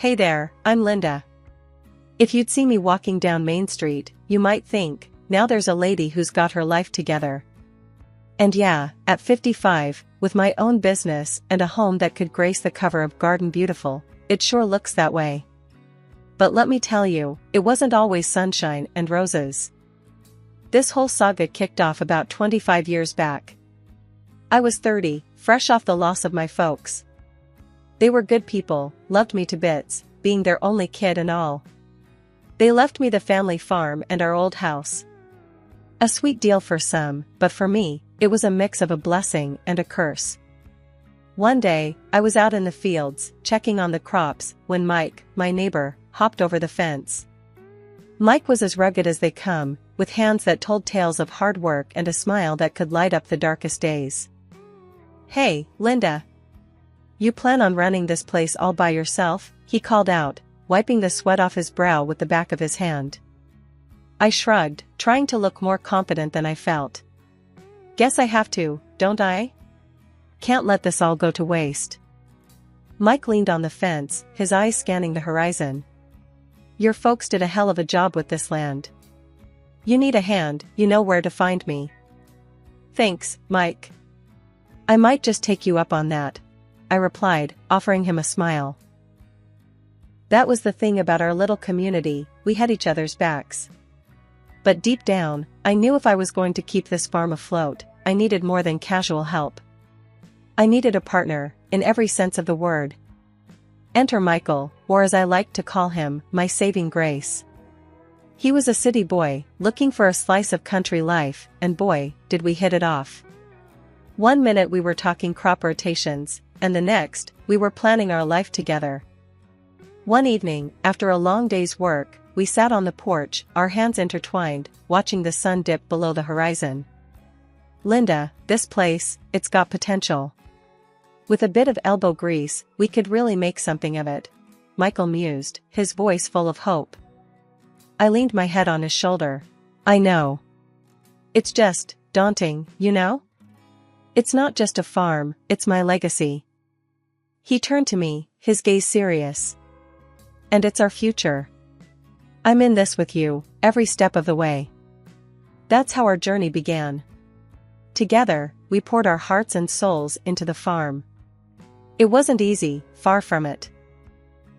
Hey there, I'm Linda. If you'd see me walking down Main Street, you might think, now there's a lady who's got her life together. And yeah, at 55, with my own business and a home that could grace the cover of Garden Beautiful, it sure looks that way. But let me tell you, it wasn't always sunshine and roses. This whole saga kicked off about 25 years back. I was 30, fresh off the loss of my folks. They were good people, loved me to bits, being their only kid and all. They left me the family farm and our old house. A sweet deal for some, but for me, it was a mix of a blessing and a curse. One day, I was out in the fields, checking on the crops, when Mike, my neighbor, hopped over the fence. Mike was as rugged as they come, with hands that told tales of hard work and a smile that could light up the darkest days. "Hey, Linda. You plan on running this place all by yourself?" he called out, wiping the sweat off his brow with the back of his hand. I shrugged, trying to look more confident than I felt. "Guess I have to, don't I? Can't let this all go to waste." Mike leaned on the fence, his eyes scanning the horizon. "Your folks did a hell of a job with this land. You need a hand, you know where to find me." "Thanks, Mike. I might just take you up on that," I replied, offering him a smile. That was the thing about our little community, we had each other's backs. But deep down, I knew if I was going to keep this farm afloat, I needed more than casual help. I needed a partner, in every sense of the word. Enter Michael, or as I liked to call him, my saving grace. He was a city boy, looking for a slice of country life, and boy, did we hit it off. One minute we were talking crop rotations, and the next, we were planning our life together. One evening, after a long day's work, we sat on the porch, our hands intertwined, watching the sun dip below the horizon. "Linda, this place, it's got potential. With a bit of elbow grease, we could really make something of it," Michael mused, his voice full of hope. I leaned my head on his shoulder. "I know. It's just daunting, you know? It's not just a farm, it's my legacy." He turned to me, his gaze serious. "And it's our future. I'm in this with you, every step of the way." That's how our journey began. Together, we poured our hearts and souls into the farm. It wasn't easy, far from it.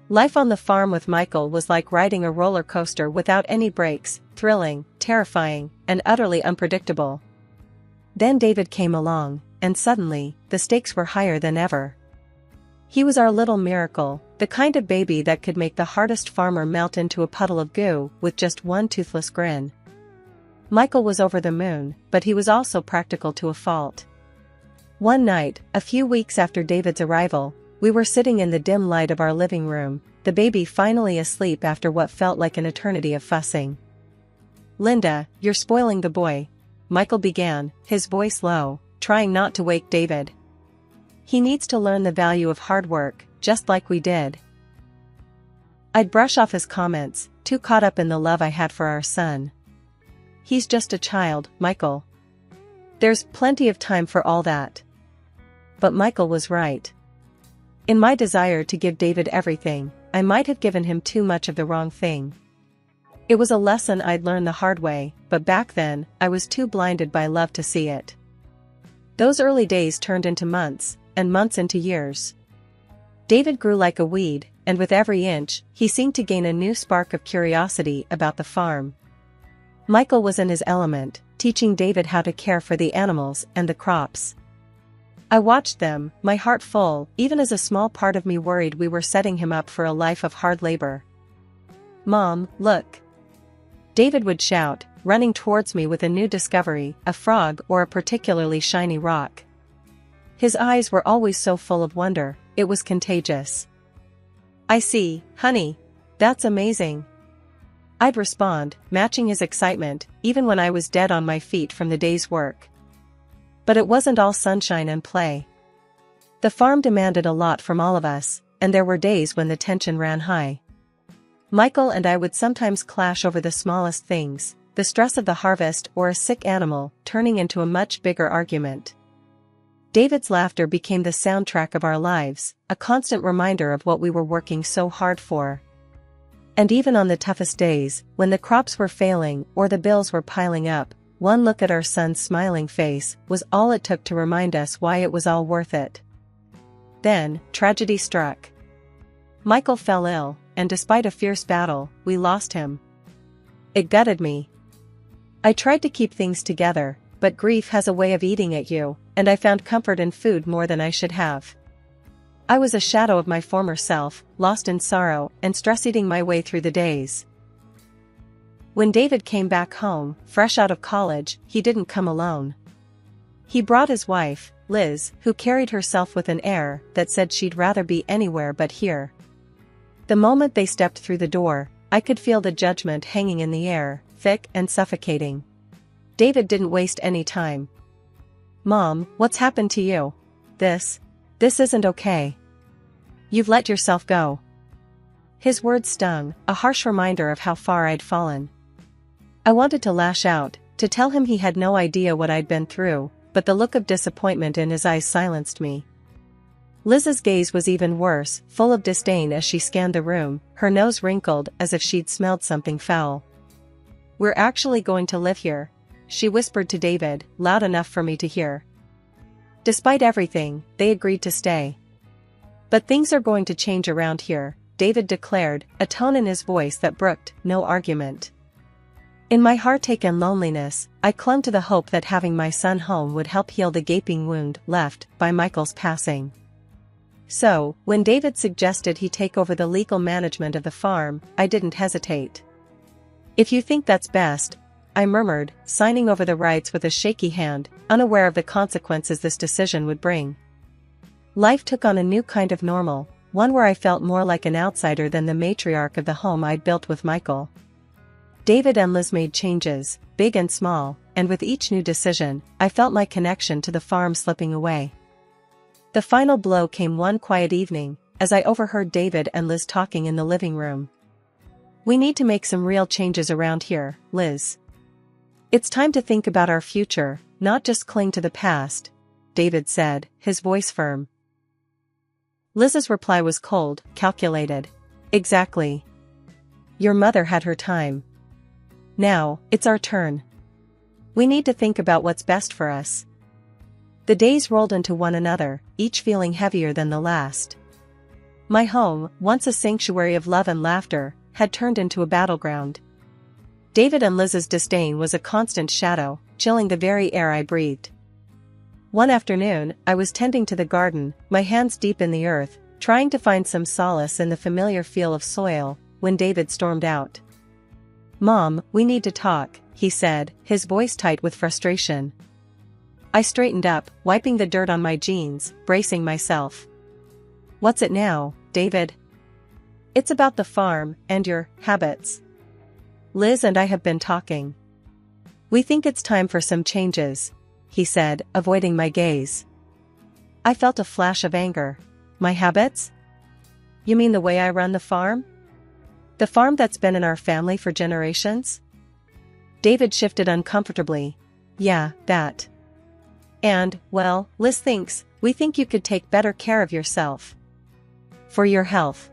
Life on the farm with Michael was like riding a roller coaster without any brakes, thrilling, terrifying, and utterly unpredictable. Then David came along, and suddenly, the stakes were higher than ever. He was our little miracle, the kind of baby that could make the hardest farmer melt into a puddle of goo with just one toothless grin. Michael was over the moon, but he was also practical to a fault. One night, a few weeks after David's arrival, we were sitting in the dim light of our living room, the baby finally asleep after what felt like an eternity of fussing. "Linda, you're spoiling the boy," Michael began, his voice low, trying not to wake David. "He needs to learn the value of hard work, just like we did." I'd brush off his comments, too caught up in the love I had for our son. "He's just a child, Michael. There's plenty of time for all that." But Michael was right. In my desire to give David everything, I might have given him too much of the wrong thing. It was a lesson I'd learned the hard way, but back then, I was too blinded by love to see it. Those early days turned into months, and months into years. David grew like a weed, and with every inch, he seemed to gain a new spark of curiosity about the farm. Michael was in his element, teaching David how to care for the animals and the crops. I watched them, my heart full, even as a small part of me worried we were setting him up for a life of hard labor. "Mom, look!" David would shout, running towards me with a new discovery, a frog or a particularly shiny rock. His eyes were always so full of wonder, it was contagious. "I see, honey. That's amazing." I'd respond, matching his excitement, even when I was dead on my feet from the day's work. But it wasn't all sunshine and play. The farm demanded a lot from all of us, and there were days when the tension ran high. Michael and I would sometimes clash over the smallest things, the stress of the harvest or a sick animal turning into a much bigger argument. David's laughter became the soundtrack of our lives, a constant reminder of what we were working so hard for. And even on the toughest days, when the crops were failing or the bills were piling up, one look at our son's smiling face was all it took to remind us why it was all worth it. Then, tragedy struck. Michael fell ill, and despite a fierce battle, we lost him. It gutted me. I tried to keep things together, but grief has a way of eating at you, and I found comfort in food more than I should have. I was a shadow of my former self, lost in sorrow and stress-eating my way through the days. When David came back home, fresh out of college, he didn't come alone. He brought his wife, Liz, who carried herself with an air that said she'd rather be anywhere but here. The moment they stepped through the door, I could feel the judgment hanging in the air, thick and suffocating. David didn't waste any time. "Mom, what's happened to you? This isn't okay. You've let yourself go." His words stung, a harsh reminder of how far I'd fallen. I wanted to lash out, to tell him he had no idea what I'd been through, but the look of disappointment in his eyes silenced me. Liz's gaze was even worse, full of disdain as she scanned the room, her nose wrinkled as if she'd smelled something foul. "We're actually going to live here," she whispered to David, loud enough for me to hear. Despite everything, they agreed to stay. "But things are going to change around here," David declared, a tone in his voice that brooked no argument. In my heartache and loneliness, I clung to the hope that having my son home would help heal the gaping wound left by Michael's passing. So, when David suggested he take over the legal management of the farm, I didn't hesitate. "If you think that's best," I murmured, signing over the rights with a shaky hand, unaware of the consequences this decision would bring. Life took on a new kind of normal, one where I felt more like an outsider than the matriarch of the home I'd built with Michael. David and Liz made changes, big and small, and with each new decision, I felt my connection to the farm slipping away. The final blow came one quiet evening, as I overheard David and Liz talking in the living room. "We need to make some real changes around here, Liz. It's time to think about our future, not just cling to the past," David said, his voice firm. Liz's reply was cold, calculated. "Exactly. Your mother had her time. Now, it's our turn. We need to think about what's best for us." The days rolled into one another, each feeling heavier than the last. My home, once a sanctuary of love and laughter, had turned into a battleground. David and Liz's disdain was a constant shadow, chilling the very air I breathed. One afternoon, I was tending to the garden, my hands deep in the earth, trying to find some solace in the familiar feel of soil, when David stormed out. "Mom, we need to talk," he said, his voice tight with frustration. I straightened up, wiping the dirt on my jeans, bracing myself. "What's it now, David?" "It's about the farm, and your habits. Liz and I have been talking. We think it's time for some changes," he said, avoiding my gaze. I felt a flash of anger. "My habits? You mean the way I run the farm? The farm that's been in our family for generations?" David shifted uncomfortably. "Yeah, that. And, well, Liz thinks, we think you could take better care of yourself. For your health."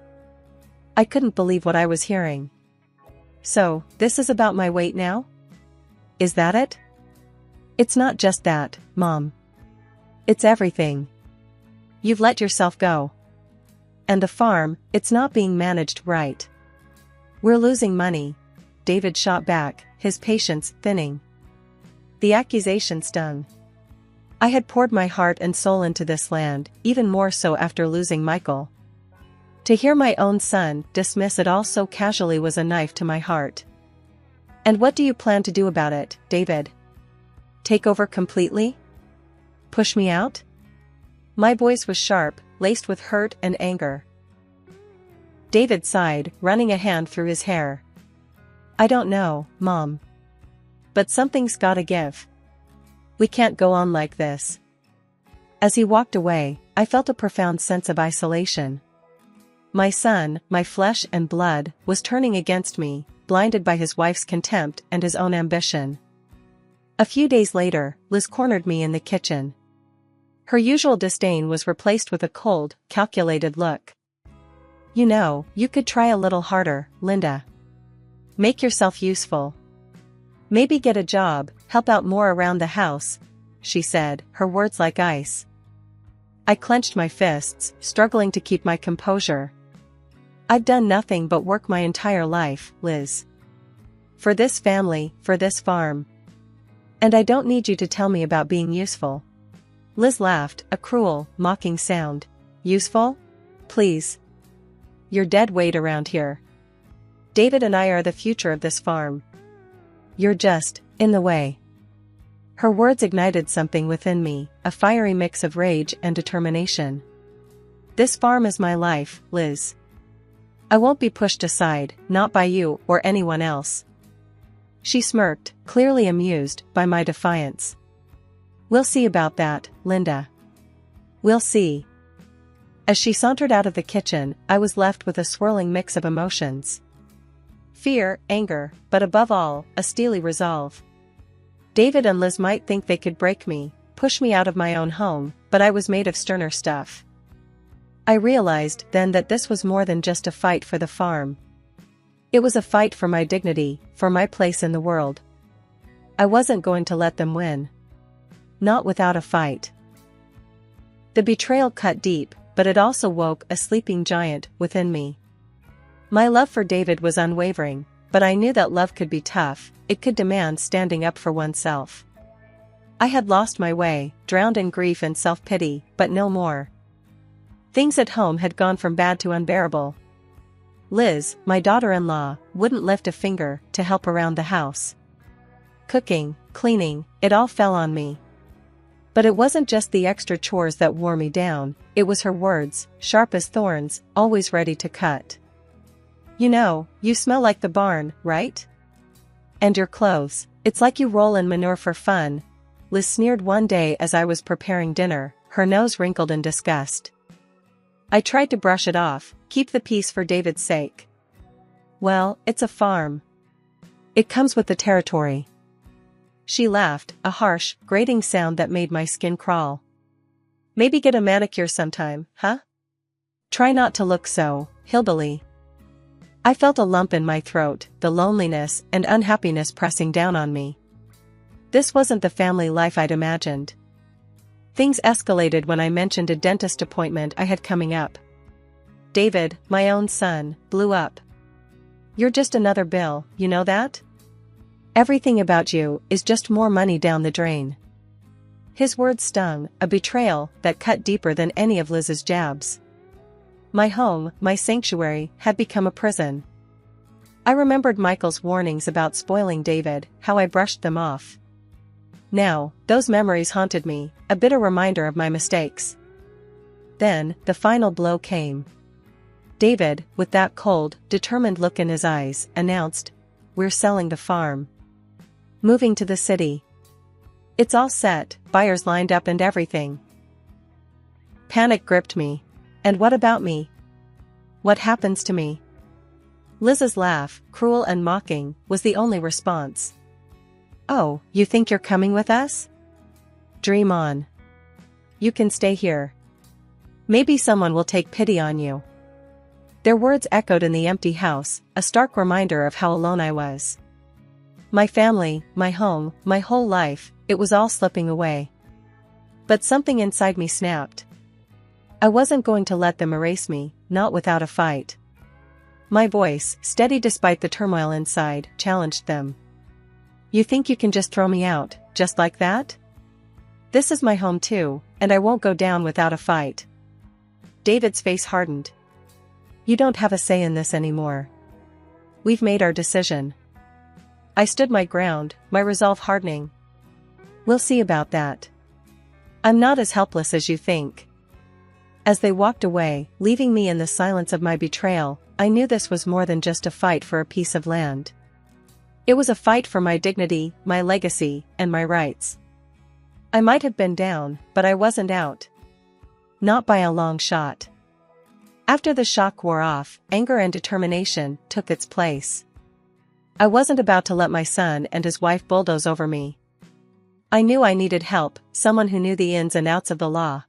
I couldn't believe what I was hearing. "So, this is about my weight now? Is that it?" "It's not just that, Mom. It's everything. You've let yourself go. And the farm, it's not being managed right. We're losing money," David shot back, his patience thinning. The accusation stung. I had poured my heart and soul into this land, even more so after losing Michael. To hear my own son dismiss it all so casually was a knife to my heart. "And what do you plan to do about it, David? Take over completely? Push me out?" My voice was sharp, laced with hurt and anger. David sighed, running a hand through his hair. "I don't know, Mom. But something's gotta give. We can't go on like this." As he walked away, I felt a profound sense of isolation. My son, my flesh and blood, was turning against me, blinded by his wife's contempt and his own ambition. A few days later, Liz cornered me in the kitchen. Her usual disdain was replaced with a cold, calculated look. You know, you could try a little harder, Linda. Make yourself useful. Maybe get a job, help out more around the house, she said, her words like ice. I clenched my fists, struggling to keep my composure. I've done nothing but work my entire life, Liz. For this family, for this farm. And I don't need you to tell me about being useful. Liz laughed, a cruel, mocking sound. Useful? Please. You're dead weight around here. David and I are the future of this farm. You're just in the way. Her words ignited something within me, a fiery mix of rage and determination. This farm is my life, Liz. I won't be pushed aside, not by you or anyone else. She smirked, clearly amused by my defiance. We'll see about that, Linda. We'll see. As she sauntered out of the kitchen, I was left with a swirling mix of emotions. Fear, anger, but above all, a steely resolve. David and Liz might think they could break me, push me out of my own home, but I was made of sterner stuff. I realized then that this was more than just a fight for the farm. It was a fight for my dignity, for my place in the world. I wasn't going to let them win. Not without a fight. The betrayal cut deep, but it also woke a sleeping giant within me. My love for David was unwavering, but I knew that love could be tough, it could demand standing up for oneself. I had lost my way, drowned in grief and self-pity, but no more. Things at home had gone from bad to unbearable. Liz, my daughter-in-law, wouldn't lift a finger to help around the house. Cooking, cleaning, it all fell on me. But it wasn't just the extra chores that wore me down, it was her words, sharp as thorns, always ready to cut. You know, you smell like the barn, right? And your clothes, it's like you roll in manure for fun, Liz sneered one day as I was preparing dinner, her nose wrinkled in disgust. I tried to brush it off, keep the peace for David's sake. Well, it's a farm. It comes with the territory. She laughed, a harsh, grating sound that made my skin crawl. Maybe get a manicure sometime, huh? Try not to look so hillbilly. I felt a lump in my throat, the loneliness and unhappiness pressing down on me. This wasn't the family life I'd imagined. Things escalated when I mentioned a dentist appointment I had coming up. David, my own son, blew up. You're just another bill, you know that? Everything about you is just more money down the drain. His words stung, a betrayal that cut deeper than any of Liz's jabs. My home, my sanctuary, had become a prison. I remembered Michael's warnings about spoiling David, how I brushed them off. Now, those memories haunted me, a bitter reminder of my mistakes. Then, the final blow came. David, with that cold, determined look in his eyes, announced, "We're selling the farm. Moving to the city. It's all set, buyers lined up and everything." Panic gripped me. And what about me? What happens to me? Liz's laugh, cruel and mocking, was the only response. Oh, you think you're coming with us? Dream on. You can stay here. Maybe someone will take pity on you. Their words echoed in the empty house, a stark reminder of how alone I was. My family, my home, my whole life, it was all slipping away. But something inside me snapped. I wasn't going to let them erase me, not without a fight. My voice, steady despite the turmoil inside, challenged them. You think you can just throw me out, just like that? This is my home too, and I won't go down without a fight. David's face hardened. You don't have a say in this anymore. We've made our decision. I stood my ground, my resolve hardening. We'll see about that. I'm not as helpless as you think. As they walked away, leaving me in the silence of my betrayal, I knew this was more than just a fight for a piece of land. It was a fight for my dignity, my legacy, and my rights. I might have been down, but I wasn't out. Not by a long shot. After the shock wore off, anger and determination took its place. I wasn't about to let my son and his wife bulldoze over me. I knew I needed help, someone who knew the ins and outs of the law.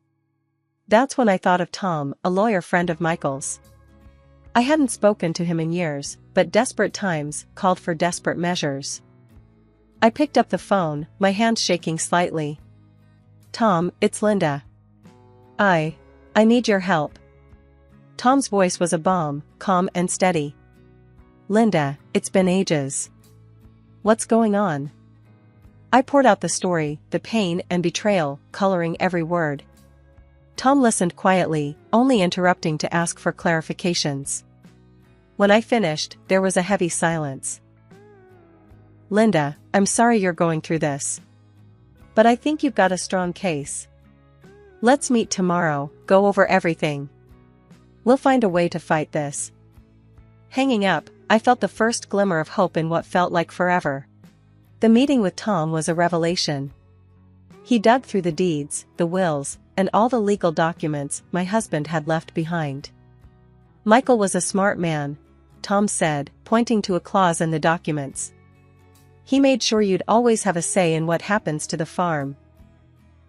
That's when I thought of Tom, a lawyer friend of Michael's. I hadn't spoken to him in years, but desperate times called for desperate measures. I picked up the phone, my hand shaking slightly. "Tom, it's Linda. I need your help." Tom's voice was a balm, calm and steady. "Linda, it's been ages. What's going on?" I poured out the story, the pain and betrayal, coloring every word. Tom listened quietly, only interrupting to ask for clarifications. When I finished, there was a heavy silence. "Linda, I'm sorry you're going through this. But I think you've got a strong case. Let's meet tomorrow, go over everything. We'll find a way to fight this." Hanging up, I felt the first glimmer of hope in what felt like forever. The meeting with Tom was a revelation. He dug through the deeds, the wills, and all the legal documents my husband had left behind. "Michael was a smart man," Tom said, pointing to a clause in the documents. "He made sure you'd always have a say in what happens to the farm.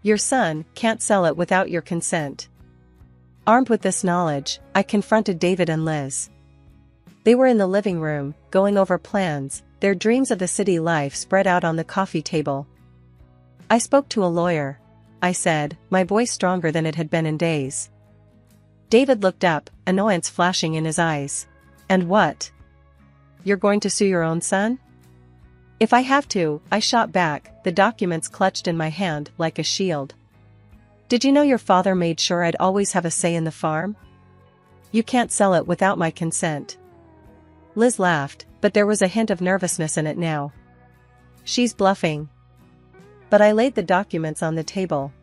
Your son can't sell it without your consent." Armed with this knowledge, I confronted David and Liz. They were in the living room, going over plans, their dreams of the city life spread out on the coffee table. "I spoke to a lawyer," I said, my voice stronger than it had been in days. David looked up, annoyance flashing in his eyes. "And what? You're going to sue your own son?" "If I have to," I shot back, the documents clutched in my hand like a shield. "Did you know your father made sure I'd always have a say in the farm? You can't sell it without my consent." Liz laughed, but there was a hint of nervousness in it now. "She's bluffing." But I laid the documents on the table.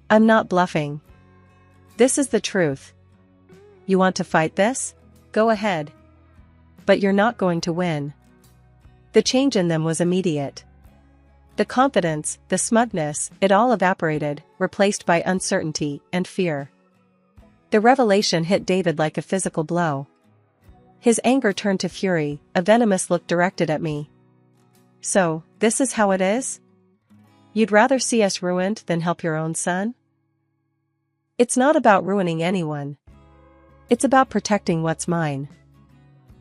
"I'm not bluffing. This is the truth. You want to fight this? Go ahead. But you're not going to win." The change in them was immediate. The confidence, the smugness, it all evaporated, replaced by uncertainty and fear. The revelation hit David like a physical blow. His anger turned to fury, a venomous look directed at me. "So, this is how it is? You'd rather see us ruined than help your own son?" "It's not about ruining anyone. It's about protecting what's mine.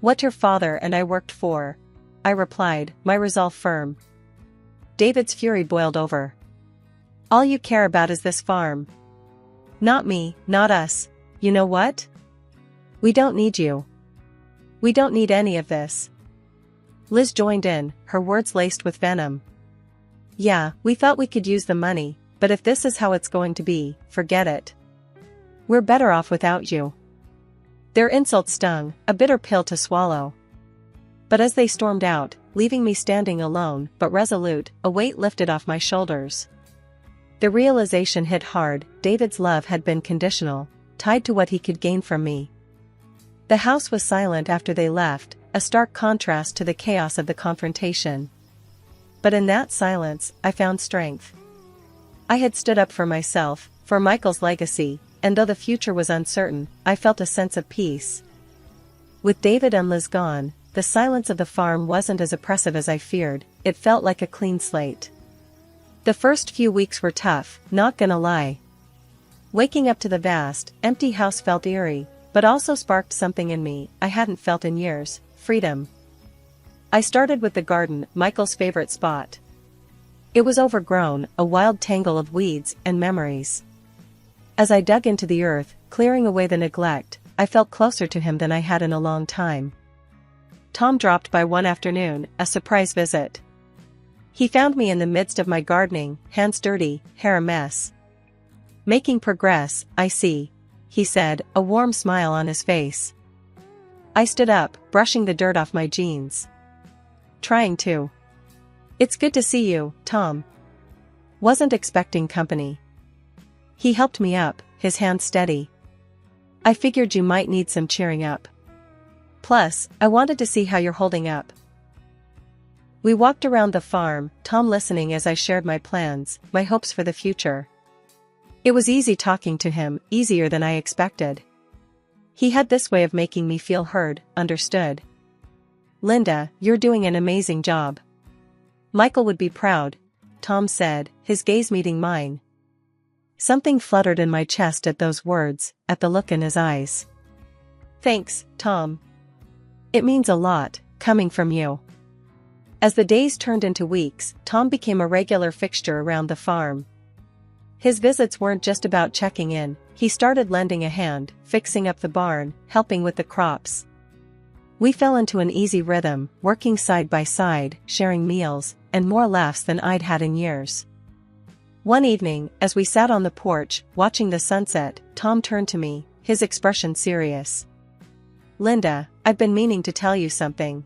What your father and I worked for," I replied, my resolve firm. David's fury boiled over. "All you care about is this farm. Not me, not us. You know what? We don't need you. We don't need any of this." Liz joined in, her words laced with venom. "Yeah, we thought we could use the money, but if this is how it's going to be, forget it. We're better off without you." Their insults stung, a bitter pill to swallow. But as they stormed out, leaving me standing alone but resolute, a weight lifted off my shoulders. The realization hit hard, David's love had been conditional, tied to what he could gain from me. The house was silent after they left, a stark contrast to the chaos of the confrontation. But in that silence, I found strength. I had stood up for myself, for Michael's legacy, and though the future was uncertain, I felt a sense of peace. With David and Liz gone, the silence of the farm wasn't as oppressive as I feared, it felt like a clean slate. The first few weeks were tough, not gonna lie. Waking up to the vast, empty house felt eerie, but also sparked something in me I hadn't felt in years: freedom. I started with the garden, Michael's favorite spot. It was overgrown, a wild tangle of weeds and memories. As I dug into the earth, clearing away the neglect, I felt closer to him than I had in a long time. Tom dropped by one afternoon, a surprise visit. He found me in the midst of my gardening, hands dirty, hair a mess. "Making progress, I see," he said, a warm smile on his face. I stood up, brushing the dirt off my jeans. "Trying to. It's good to see you, Tom. Wasn't expecting company." He helped me up, his hand steady. "I figured you might need some cheering up. Plus, I wanted to see how you're holding up." We walked around the farm, Tom listening as I shared my plans, my hopes for the future. It was easy talking to him, easier than I expected. He had this way of making me feel heard, understood. "Linda, you're doing an amazing job. Michael would be proud. Tom said, his gaze meeting mine. Something fluttered in my chest at those words, at the look in his eyes. Thanks, Tom. It means a lot, coming from you. As the days turned into weeks, Tom became a regular fixture around the farm. His visits weren't just about checking in, he started lending a hand, fixing up the barn, helping with the crops. We fell into an easy rhythm, working side by side, sharing meals, and more laughs than I'd had in years. One evening, as we sat on the porch, watching the sunset, Tom turned to me, his expression serious. Linda, I've been meaning to tell you something.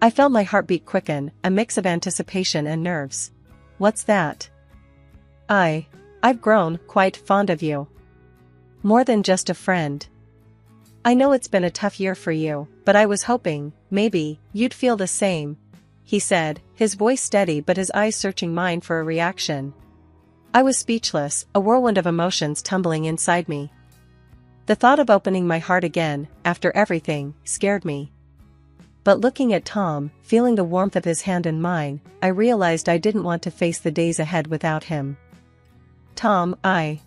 I felt my heartbeat quicken, a mix of anticipation and nerves. What's that? I've grown quite fond of you. More than just a friend. I know it's been a tough year for you, but I was hoping, maybe, you'd feel the same, he said, his voice steady but his eyes searching mine for a reaction. I was speechless, a whirlwind of emotions tumbling inside me. The thought of opening my heart again, after everything, scared me. But looking at Tom, feeling the warmth of his hand in mine, I realized I didn't want to face the days ahead without him. Tom, I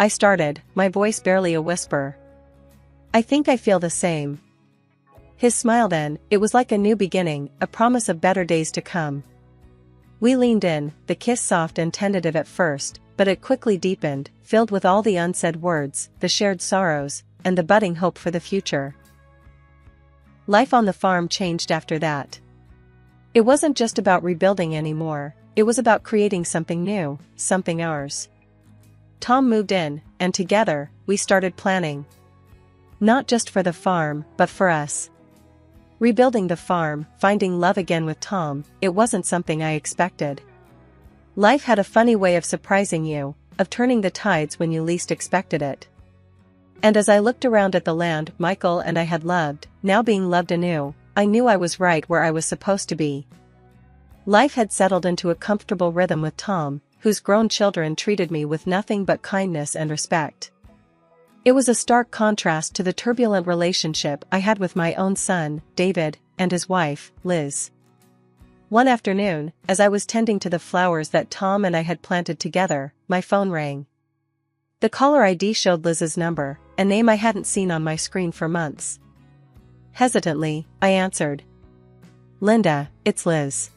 started, my voice barely a whisper. I think I feel the same. His smile then, it was like a new beginning, a promise of better days to come. We leaned in, the kiss soft and tentative at first, but it quickly deepened, filled with all the unsaid words, the shared sorrows, and the budding hope for the future. Life on the farm changed after that. It wasn't just about rebuilding anymore, it was about creating something new, something ours. Tom moved in, and together, we started planning. Not just for the farm, but for us. Rebuilding the farm, finding love again with Tom, it wasn't something I expected. Life had a funny way of surprising you, of turning the tides when you least expected it. And as I looked around at the land Michael and I had loved, now being loved anew, I knew I was right where I was supposed to be. Life had settled into a comfortable rhythm with Tom, whose grown children treated me with nothing but kindness and respect. It was a stark contrast to the turbulent relationship I had with my own son, David, and his wife, Liz. One afternoon, as I was tending to the flowers that Tom and I had planted together, my phone rang. The caller ID showed Liz's number, a name I hadn't seen on my screen for months. Hesitantly, I answered. Linda, it's Liz.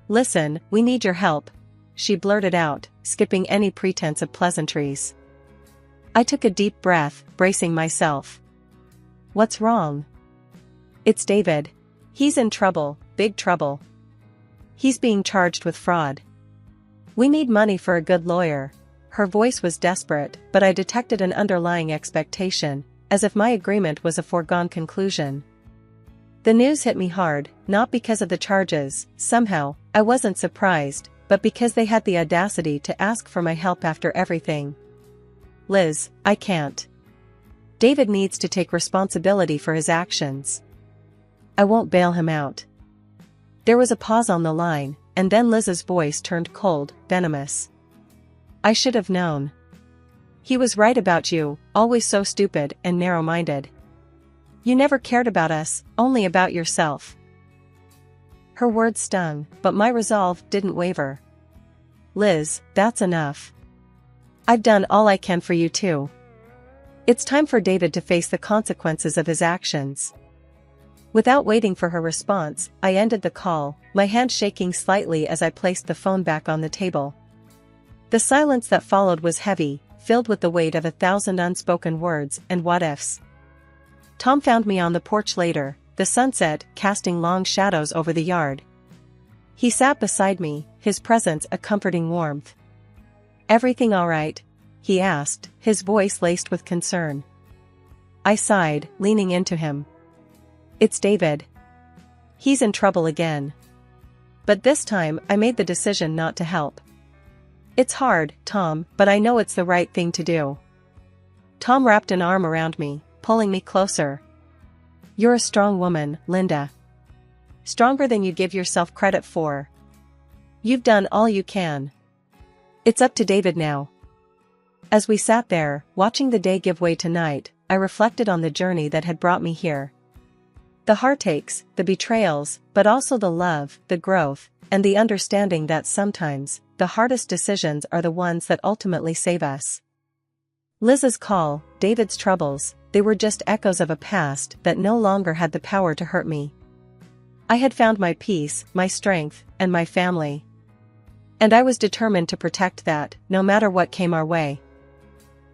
Listen, we need your help, she blurted out, skipping any pretense of pleasantries. I took a deep breath, bracing myself. What's wrong? It's David. He's in trouble, big trouble. He's being charged with fraud. We need money for a good lawyer. Her voice was desperate, but I detected an underlying expectation, as if my agreement was a foregone conclusion. The news hit me hard, not because of the charges, somehow, I wasn't surprised, but because they had the audacity to ask for my help after everything. Liz, I can't. David needs to take responsibility for his actions. I won't bail him out. There was a pause on the line, and then Liz's voice turned cold, venomous. I should have known. He was right about you, always so stupid and narrow-minded. You never cared about us, only about yourself. Her words stung, but my resolve didn't waver. Liz, that's enough. I've done all I can for you too. It's time for David to face the consequences of his actions. Without waiting for her response, I ended the call, my hand shaking slightly as I placed the phone back on the table. The silence that followed was heavy, filled with the weight of 1,000 unspoken words and what-ifs. Tom found me on the porch later, the sunset casting long shadows over the yard. He sat beside me, his presence a comforting warmth. Everything all right? He asked, his voice laced with concern. I sighed, leaning into him. It's David. He's in trouble again. But this time I made the decision not to help. It's hard, Tom, but I know it's the right thing to do. Tom wrapped an arm around me, pulling me closer. You're a strong woman, Linda. Stronger than you give yourself credit for. You've done all you can. It's up to David now. As we sat there, watching the day give way to night, I reflected on the journey that had brought me here. The heartaches, the betrayals, but also the love, the growth, and the understanding that sometimes, the hardest decisions are the ones that ultimately save us. Liz's call, David's troubles, they were just echoes of a past that no longer had the power to hurt me. I had found my peace, my strength, and my family. And I was determined to protect that, no matter what came our way.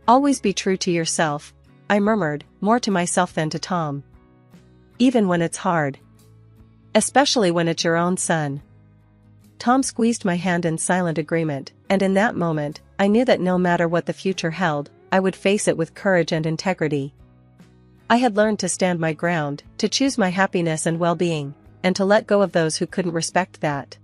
Always be true to yourself, I murmured, more to myself than to Tom. Even when it's hard. Especially when it's your own son. Tom squeezed my hand in silent agreement, and in that moment, I knew that no matter what the future held, I would face it with courage and integrity. I had learned to stand my ground, to choose my happiness and well-being, and to let go of those who couldn't respect that.